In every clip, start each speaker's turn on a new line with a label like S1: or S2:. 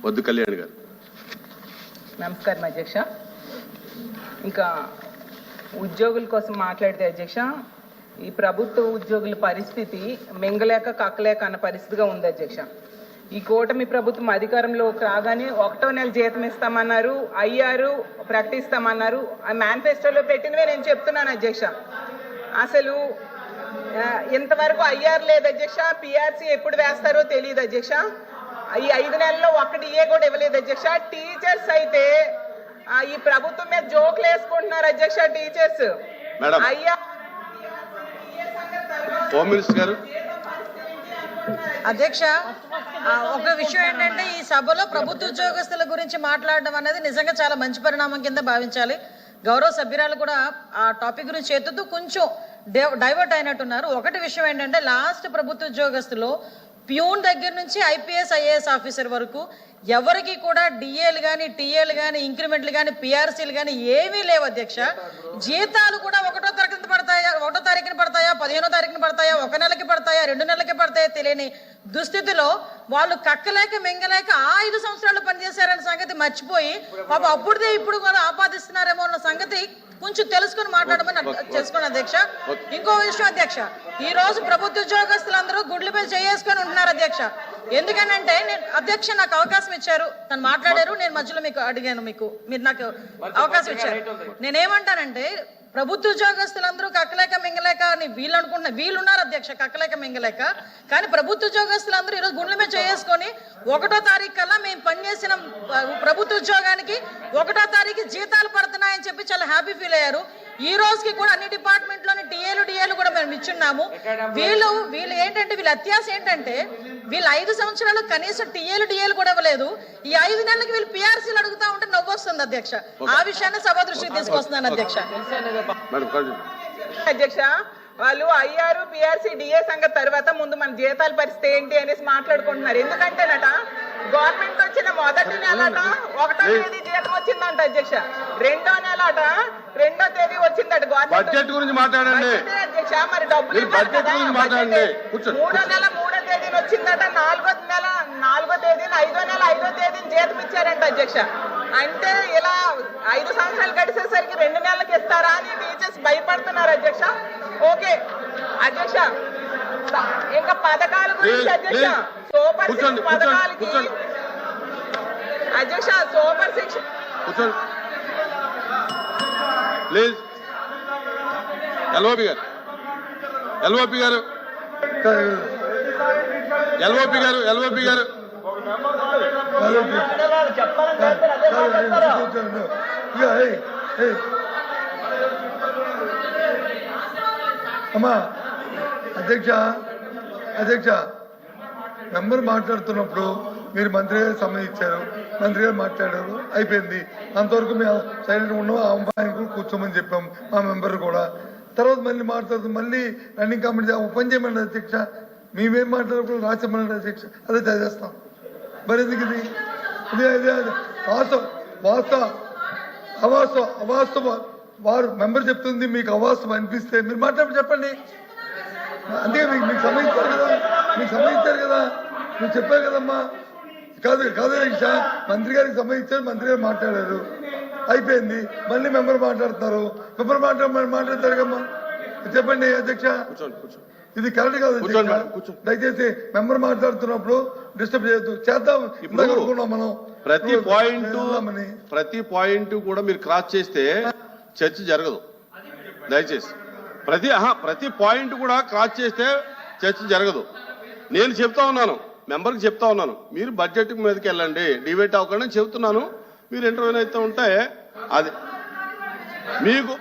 S1: వద్దు కళ్యాణ్ గారు.
S2: నమస్కారం అధ్యక్ష. ఇంకా ఉద్యోగుల కోసం మాట్లాడితే అధ్యక్ష, ఈ ప్రభుత్వ ఉద్యోగుల పరిస్థితి మింగలేక కక్కలేక అన్న పరిస్థితిగా ఉంది అధ్యక్ష. ఈ కూటమి ప్రభుత్వం అధికారంలోకి రాగానే 1వ నెల జీతం ఇస్తామన్నారు, అయ్యారు, ప్రకటిస్తామన్నారు. ఆ మేనిఫెస్టోలో పెట్టినవే నేను చెప్తున్నాను అధ్యక్ష. అసలు ఇంతవరకు అయ్యారు లేదు అధ్యక్ష. పిఆర్సీ ఎప్పుడు వేస్తారో తెలియదు అధ్యక్ష. ఈ 5 నెలల్లో ఒక్కటి కూడా ఇవ్వలేదు అధ్యక్ష. టీచర్స్ అయితే ఈ ప్రభుత్వం మీద జోకులు వేసుకుంటున్నారు అధ్యక్ష. టీచర్స్ అయ్యా
S1: హోమ్ మినిస్టర్ గారు.
S3: అధ్యక్ష, ఒక విషయం ఏంటంటే ఈ సభలో ప్రభుత్వ ఉద్యోగస్తుల గురించి మాట్లాడడం అనేది నిజంగా చాలా మంచి పరిణామం కింద భావించాలి. గౌరవ సభ్యురాలు కూడా ఆ టాపిక్ గురించి ఎత్తుతూ కొంచెం డైవర్ట్ అయినట్టున్నారు. ఒకటి విషయం ఏంటంటే లాస్ట్ ప్రభుత్వ ఉద్యోగస్తులు ప్యూన్ దగ్గర నుంచి ఐపీఎస్ ఐఏఎస్ ఆఫీసర్ వరకు ఎవరికి కూడా డిఏలు కానీ టీఏలు కానీ ఇంక్రిమెంట్లు కానీ పిఆర్సీలు కానీ ఏమీ లేవు అధ్యక్ష. జీతాలు కూడా 1వ తారీఖున పడతాయా, 1వ తారీఖున పడతాయా, 15వ తారీఖున పడతాయా, 1 నెలకి పడతాయా, 2 నెలలకి పడతాయా తెలియని దుస్థితిలో వాళ్ళు కక్కలేక మింగలేక 5 సంవత్సరాలు పనిచేశారన్న సంగతి మర్చిపోయి పాప అప్పుడుదే ఇప్పుడు కూడా ఆపాదిస్తున్నారేమో అన్న సంగతి కొంచెం తెలుసుకుని మాట్లాడమని తెలుసుకోండి అధ్యక్ష. ఇంకో విషయం అధ్యక్ష, ఈ రోజు ప్రభుత్వ ఉద్యోగస్తులందరూ గుడ్ల మీద చేసుకొని ఉంటున్నారు అధ్యక్ష. ఎందుకనంటే అధ్యక్ష నాకు అవకాశం ఇచ్చారు, తను మాట్లాడారు, నేను మధ్యలో మీకు అడిగాను, మీరు నాకు అవకాశం ఇచ్చారు. నేనేమంటానంటే ప్రభుత్వ ఉద్యోగస్తులందరూ కక్కలేక మింగలేక అని వీళ్ళు అనుకుంటున్నారు. వీళ్ళున్నారు అధ్యక్ష కక్కలేక మింగలేక. కానీ ప్రభుత్వ ఉద్యోగస్తులందరూ ఈరోజు గుండెల మీద చేసుకొని 1వ తారీఖు కల్లా మేము పనిచేసిన ప్రభుత్వ ఉద్యోగానికి 1వ తారీఖు జీతాలు పడుతున్నాయని చెప్పి చాలా హ్యాపీ ఫీల్ అయ్యారు. ఈ రోజుకి కూడా అన్ని డిపార్ట్మెంట్లోని డిఏలు కూడా మేము ఇచ్చున్నాము. వీళ్ళు ఏంటంటే వీళ్ళ అత్యాశ ఏంటంటే వీళ్ళు 5 సంవత్సరాలు కనీసం డిఏలు కూడా ఇవ్వలేదు. ఈ 5 నెలలకు వీళ్ళు పిఆర్సీలు అడుగుతా ఉంటే నవ్వొస్తుంది అధ్యక్ష. ఆ విషయాన్ని సభ దృష్టికి తీసుకొస్తున్నాను అధ్యక్ష.
S2: అధ్యక్ష, వాళ్ళు అయ్యారు పిఆర్సీ డిఏ సంగతి తర్వాత ముందు మన జీతాల పరిస్థితి ఏంటి అనేసి మాట్లాడుకుంటున్నారు. ఎందుకంటేనట గవర్నమెంట్ వచ్చిన మొదటి నెలట 1వ తేదీ జీతం వచ్చిందంట అధ్యక్ష. 2వ నెలట 2వ తేదీ వచ్చిందట
S1: బడ్జెట్ గురించి మాట్లాడండి
S2: అధ్యక్ష. మరి డబ్బులు
S1: 3వ
S2: నెల 3వ తేదీని వచ్చిందట. 4వ నెల 4వ తేదీని 5వ నెల 5వ తేదీని జీతం ఇచ్చారంట అధ్యక్ష. అంటే ఇలా 5 సంవత్సరాలు గడిచేసరికి 2 నెలలకు ఇస్తారా అని టీచర్స్ భయపడుతున్నారు అధ్యక్ష. ఓకే అధ్యక్ష, ఇంకా పథకాల గురించి అధ్యక్ష, సూపర్ 6 పథకాలకి అధ్యక్ష, సూపర్ 6
S1: ప్లీజ్ ఎల్ఓపి గారు
S4: అమ్మా అధ్యక్ష మెంబర్ మాట్లాడుతున్నప్పుడు మీరు మంత్రి గారు సంబంధించారు, మంత్రి గారు మాట్లాడారు, అయిపోయింది. అంతవరకు మేము సైలెంట్ ఉన్నాం. ఆ అమ్మాయిని కూర్చోమని చెప్పాం మా మెంబర్ కూడా. తర్వాత మళ్ళీ మాట్లాడుతూ మళ్ళీ రన్నింగ్ కమిటీ ఓపెన్ చేయమన్నారు అధ్యక్ష. మేమేం మాట్లాడప్పుడు రాసేమన్నారు అధ్యక్ష. అదే చదివేస్తాం. మరి ఎందుకు ఇది అవాస్తవ వారు మెంబర్ చెప్తుంది మీకు అవాస్తవం అనిపిస్తే మీరు మాట్లాడి చెప్పండి. అందుకే మీకు సంబంధించారు కదా, మీరు చెప్పారు కదమ్మా. కాదు అధ్యక్ష, మంత్రి గారికి సంబంధించారు, మంత్రి గారు మాట్లాడారు, అయిపోయింది. మళ్ళీ మెంబర్ మాట్లాడతారు, మాట్లాడతారు కమ్మా. చెప్పండి అధ్యక్ష, ఇది కరెక్ట్ కాదు అధ్యక్ష. దయచేసి మెంబర్ మాట్లాడుతున్నప్పుడు డిస్టర్బ్ చేయొద్దు. చేద్దాం మనం
S1: ప్రతి పాయింట్ కూడా మీరు క్రాస్ చేస్తే చర్చ జరగదు. దయచేసి ప్రతి పాయింట్ కూడా క్రాస్ చేస్తే చర్చ జరగదు. నేను చెప్తా ఉన్నాను, మెంబర్కి చెప్తా ఉన్నాను, మీరు బడ్జెట్ మీదకి వెళ్ళండి, డిబేట్ అవ్వకుండా చెప్తున్నాను. మీరు ఇంటర్వ్యూ అయితే ఉంటే అది మీకు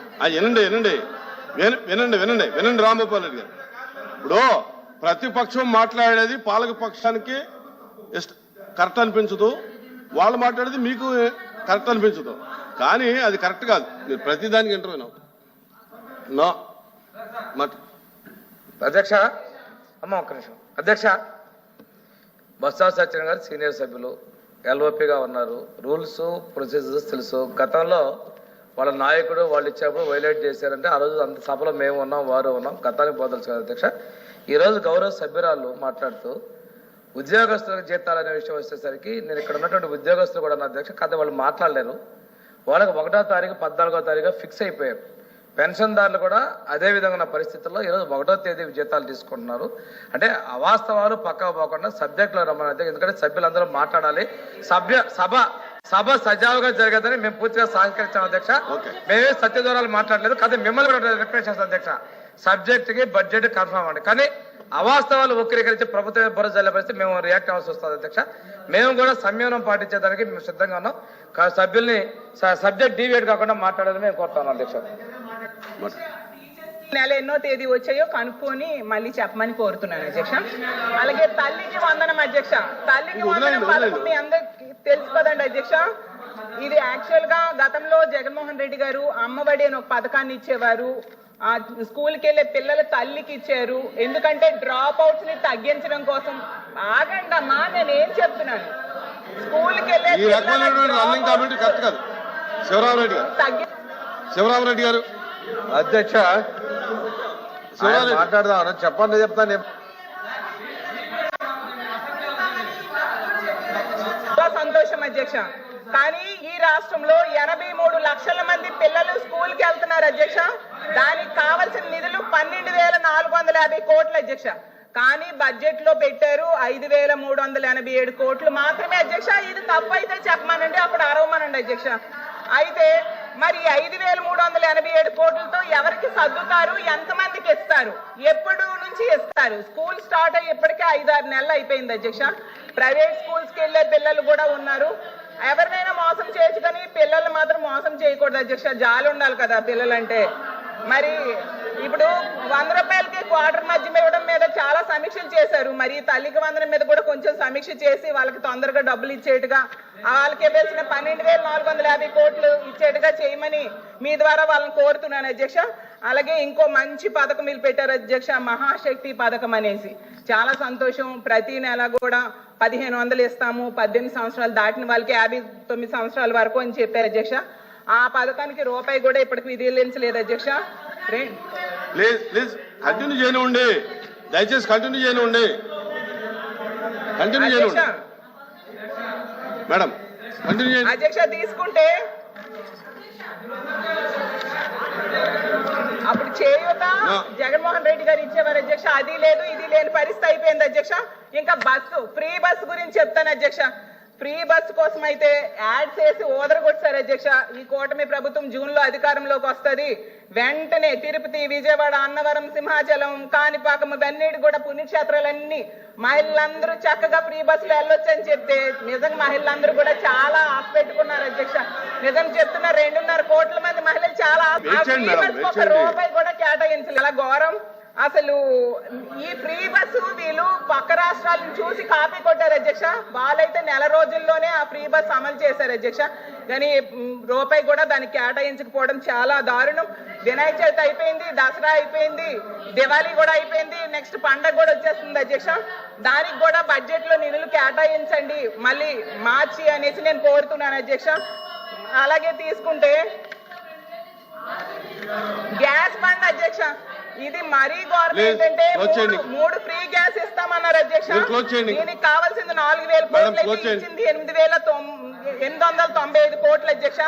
S1: వినండి రాంగోపాల్ రెడ్డి గారు. ఇప్పుడు ప్రతిపక్షం మాట్లాడేది పాలక పక్షానికి కరెక్ట్ అనిపించదు, వాళ్ళు మాట్లాడేది మీకు కరెక్ట్ అనిపించదు. కానీ అది కరెక్ట్ కాదు. మీరు ప్రతిదానికి ఇంటర్వ్యూ నో
S5: అధ్యక్ష. ఒక్క నిమిషం అధ్యక్ష. బొత్స సత్యనారాయణ గారు సీనియర్ సభ్యులు, ఎల్ఓపిగా ఉన్నారు, రూల్స్ ప్రొసీజర్స్ తెలుసు. గతంలో వాళ్ళ నాయకుడు వాళ్ళు ఇచ్చినప్పుడు వైలేట్ చేశారంటే ఆ రోజు అంత సభలో మేము ఉన్నాం, వారు ఉన్నాం, గతానికి పోదలుచు కదా అధ్యక్ష. ఈరోజు గౌరవ సభ్యురాలు మాట్లాడుతూ ఉద్యోగస్తులకు జీతాలు అనే విషయం వచ్చేసరికి నేను ఇక్కడ ఉన్నటువంటి ఉద్యోగస్తులు కూడా నా అధ్యక్ష కథ వాళ్ళు మాట్లాడలేరు. వాళ్ళకి 1వ తారీఖు 14వ తారీఖు ఫిక్స్ అయిపోయారు. పెన్షన్దారులు కూడా అదే విధంగా ఉన్న పరిస్థితుల్లో ఈరోజు 1వ తేదీ జీతాలు తీసుకుంటున్నారు. అంటే అవాస్తవాలు పక్కా పోకుండా సబ్జెక్టులో రమ్మని, ఎందుకంటే సభ్యులందరూ మాట్లాడాలి. సభ సజావుగా జరగదని మేము పూర్తిగా సహకరించాం అధ్యక్ష. మేమే సత్యదూరాలు మాట్లాడలేదు కదా, మిమ్మల్ని కూడా రిక్వెస్ట్ చేస్తాం అధ్యక్ష. సబ్జెక్ట్ కి బడ్జెట్ కన్ఫర్మ్ అండి, కానీ అవాస్తవాలు వక్రీకరించి ప్రభుత్వం బుర్ర జల్లే పరిస్థితి మేము రియాక్ట్ అవ్వాల్సి వస్తుంది అధ్యక్ష. మేము కూడా సంయమనం పాటించేదానికి మేము సిద్ధంగా ఉన్నాం. సభ్యుల్ని సబ్జెక్ట్ డీవియేట్ కాకుండా మాట్లాడాలని మేము కోరుతాను అధ్యక్ష.
S2: నెల ఎన్నో తేదీ వచ్చాయో కనుక్కొని మళ్ళీ చెప్పమని కోరుతున్నాను అధ్యక్ష. అలాగే తల్లికి వందనం అధ్యక్ష. తల్లికి వందనం పథకం మీ అందరికి తెలుసు కదండి అధ్యక్ష. ఇది యాక్చువల్ గా గతంలో జగన్మోహన్ రెడ్డి గారు అమ్మఒడి అని ఒక పథకాన్ని ఇచ్చేవారు. ఆ స్కూల్కి వెళ్ళే పిల్లల తల్లికి ఇచ్చారు. ఎందుకంటే డ్రాప్ అవుట్స్ ని తగ్గించడం కోసం. ఆగండి అమ్మా, నేను ఏం చెప్తున్నాను, స్కూల్కి వెళ్ళే
S1: శివరామరెడ్డి గారు
S5: అధ్యక్ష మాట్లాడదాం చెప్పండి, చెప్తాను.
S2: చాలా సంతోషం అధ్యక్ష. కానీ ఈ రాష్ట్రంలో 83 లక్షల మంది పిల్లలు స్కూల్ కి వెళ్తున్నారు అధ్యక్ష. దానికి కావలసిన నిధులు 12,450 కోట్లు అధ్యక్ష. కానీ బడ్జెట్ లో పెట్టారు 5,387 కోట్లు మాత్రమే అధ్యక్ష. ఇది తప్పు అయితే చెప్పమనండి, అప్పుడు అరవమనండి అధ్యక్ష. అయితే మరి 5,387 కోట్లతో ఎవరికి సర్దుతారు, ఎంతమందికి ఇస్తారు, ఎప్పుడు నుంచి ఇస్తారు? స్కూల్ స్టార్ట్ అయ్యి ఇప్పటికే 5-6 నెలలు అయిపోయింది అధ్యక్ష. ప్రైవేట్ స్కూల్స్ కి వెళ్లే పిల్లలు కూడా ఉన్నారు. ఎవరినైనా మోసం చేయొచ్చు కానీ పిల్లలు మాత్రం మోసం చేయకూడదు అధ్యక్ష. జాలి ఉండాలి కదా పిల్లలంటే. మరి ఇప్పుడు 100 రూపాయలకి క్వార్టర్ మధ్య ఇవ్వడం మీద చాలా సమీక్షలు చేశారు. మరి తల్లికి వందనం మీద కూడా కొంచెం సమీక్ష చేసి వాళ్ళకి తొందరగా డబ్బులు ఇచ్చేట్టుగా, వాళ్ళకి ఇవ్వాల్సిన 12,450 కోట్లు ఇచ్చేట్టుగా చేయమని మీ ద్వారా వాళ్ళని కోరుతున్నాను అధ్యక్ష. అలాగే ఇంకో మంచి పథకం మీరు పెట్టారు అధ్యక్ష, మహాశక్తి పథకం అనేసి. చాలా సంతోషం. ప్రతి నెల కూడా 1,500 ఇస్తాము, 18 సంవత్సరాలు దాటిన వాళ్ళకి 59 సంవత్సరాల వరకు అని చెప్పారు అధ్యక్ష. ఆ పథకానికి రూపాయి కూడా ఇప్పటికి విధించలేదు అధ్యక్ష.
S1: ప్లీజ్ కంటిన్యూ చేయనివ్వండి, దయచేసి కంటిన్యూ చేయనివ్వండి. కంటిన్యూ చేయనివ్వండి మేడం, కంటిన్యూ చేయండి
S2: అధ్యక్ష. తీసుకుంటే అప్పుడు చేయూత జగన్మోహన్ రెడ్డి గారు ఇచ్చేవారు అధ్యక్ష. అది లేదు, ఇది లేని పరిస్థితి అయిపోయింది అధ్యక్ష. ఇంకా బస్సు, ఫ్రీ బస్సు గురించి చెప్తాను అధ్యక్ష. ఫ్రీ బస్సు కోసం అయితే యాడ్స్ వేసి ఓదరగొట్టారు అధ్యక్ష. ఈ కూటమి ప్రభుత్వం జూన్ లో అధికారంలోకి వస్తుంది. వెంటనే తిరుపతి, విజయవాడ, అన్నవరం, సింహాచలం, కాణిపాకం ఇవన్నీ కూడా పుణ్యక్షేత్రాలన్నీ మహిళలందరూ చక్కగా ఫ్రీ బస్సులో వెళ్ళొచ్చు అని చెప్తే నిజంగా మహిళలందరూ కూడా చాలా ఆశ పెట్టుకున్నారు అధ్యక్ష. నిజం చెప్తున్న 2.5 కోట్ల మంది మహిళలు చాలా ఒక రూపాయి కూడా కేటాయించలేదు. అలా ఘోరం. అసలు ఈ ఫ్రీ బస్సు వీళ్ళు పక్క రాష్ట్రాలను చూసి కాపీ కొట్టారు అధ్యక్ష. వాళ్ళైతే నెల రోజుల్లోనే ఆ ఫ్రీ బస్ అమలు చేశారు అధ్యక్ష. కానీ రూపాయి కూడా దానికి కేటాయించకపోవడం చాలా దారుణం. వినాయక చవితి అయిపోయింది, దసరా అయిపోయింది, దివాళీ కూడా అయిపోయింది, నెక్స్ట్ పండగ కూడా వచ్చేస్తుంది అధ్యక్ష. దానికి కూడా బడ్జెట్ లో నిధులు కేటాయించండి మళ్ళీ మార్చి అనేసి నేను కోరుతున్నాను అధ్యక్ష. అలాగే తీసుకుంటే గ్యాస్ బండ్ అధ్యక్ష, ఇది మరీ గవర్నమెంట్ అంటే 3 ఫ్రీ గ్యాస్ ఇస్తామన్నారు అధ్యక్ష. దీనికి కావాల్సింది 4,000 కోట్లు అయితే ఇచ్చింది 8,895 కోట్లు అధ్యక్ష.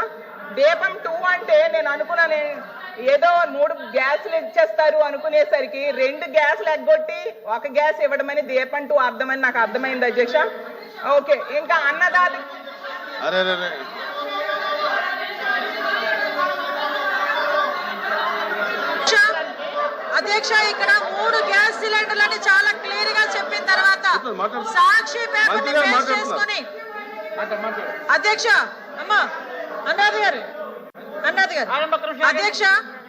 S2: దీపం 2 అంటే నేను అనుకున్నాను ఏదో 3 గ్యాసులు ఇచ్చేస్తారు అనుకునేసరికి 2 గ్యాసులు ఎగ్గొట్టి 1 గ్యాస్ ఇవ్వడమని దీపం 2 అర్థమని నాకు అర్థమైంది అధ్యక్ష. ఓకే, ఇంకా అన్నదాత
S3: అధ్యక్ష ఇక్కడ 3 గ్యాస్ సిలిండర్లని చాలా క్లియర్ గా చెప్పిన తర్వాత సాక్షి పేపర్ బేస్ చేసుకొని అధ్యక్ష అన్నాది గారు అధ్యక్ష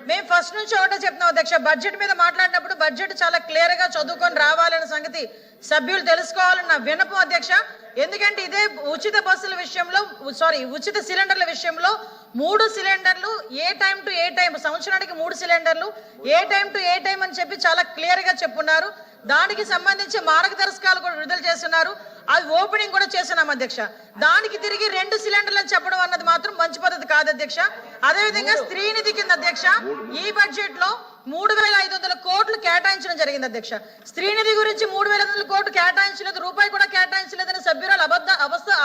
S3: మేము ఫస్ట్ నుంచి ఒకటే చెప్తున్నాం అధ్యక్ష. బడ్జెట్ మీద మాట్లాడినప్పుడు బడ్జెట్ చాలా క్లియర్ గా చదువుకొని రావాలనే సంగతి సభ్యులు తెలుసుకోవాలన్న వినపం అధ్యక్ష. ఎందుకంటే ఇదే ఉచిత బస్సుల విషయంలో ఉచిత సిలిండర్ల విషయంలో 3 సిలిండర్లు ఏ టైం టు ఏ టైం, సంవత్సరానికి 3 సిలిండర్లు ఏ టైం టు ఏ టైం అని చెప్పి చాలా క్లియర్ గా చెప్పున్నారు. దానికి సంబంధించి మార్గదర్శకాలు కూడా విడుదల చేస్తున్నారు. అది ఓపెనింగ్ కూడా చేస్తున్నాం అధ్యక్ష. దానికి తిరిగి 2 సిలిండర్లు చెప్పడం అన్నది మాత్రం మంచి పద్ధతి కాదు అధ్యక్ష. అదేవిధంగా స్త్రీ నిధి కింద అధ్యక్ష ఈ బడ్జెట్ లో 3,500 కోట్లు కేటాయించడం జరిగింది అధ్యక్ష. స్త్రీ నిధి గురించి 3,500 కోట్లు కేటాయించలేదు, రూపాయి కూడా కేటాయించలేదని సభ్యురాలు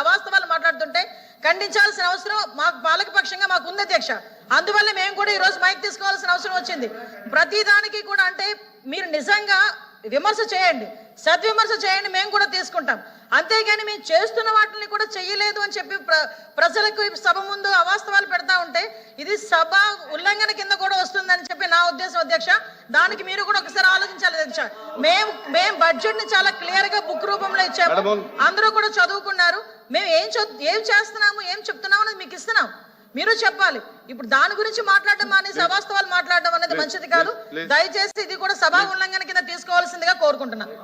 S3: అవాస్తవాలు మాట్లాడుతుంటే ఖండించాల్సిన అవసరం మాకు పాలకపక్షంగా మాకు ఉంది అధ్యక్ష. అందువల్ల మేము కూడా ఈ రోజు మైక్ తీసుకోవాల్సిన అవసరం వచ్చింది. ప్రతి దానికి కూడా అంటే మీరు నిజంగా విమర్శ చేయండి, సద్విమర్శ చేయండి, మేము కూడా తీసుకుంటాం. అంతేగాని మేము చేస్తున్న వాటిని కూడా చెయ్యలేదు అని చెప్పి ప్రజలకు సభ ముందు అవాస్తవాలు పెడతా ఉంటే ఇది సభ ఉల్లంఘన కింద కూడా వస్తుందని చెప్పి నా ఉద్దేశం అధ్యక్ష. దానికి మీరు కూడా ఒకసారి ఆలోచించాలి అధ్యక్ష. మేము బడ్జెట్ ని చాలా క్లియర్ గా బుక్ రూపంలో ఇచ్చాము, అందరూ కూడా చదువుకున్నారు. మేము ఏం చేస్తున్నాము, ఏం చెప్తున్నాము అనేది మీకు ఇస్తున్నాం, మీరు చెప్పాలి. ఇప్పుడు దాని గురించి మాట్లాడడం అనేసి అవాస్తవాలు మాట్లాడడం అనేది మంచిది కాదు. దయచేసి ఇది కూడా సభా ఉల్లంఘన కింద తీసుకోవాల్సిందిగా కోరుకుంటున్నాను.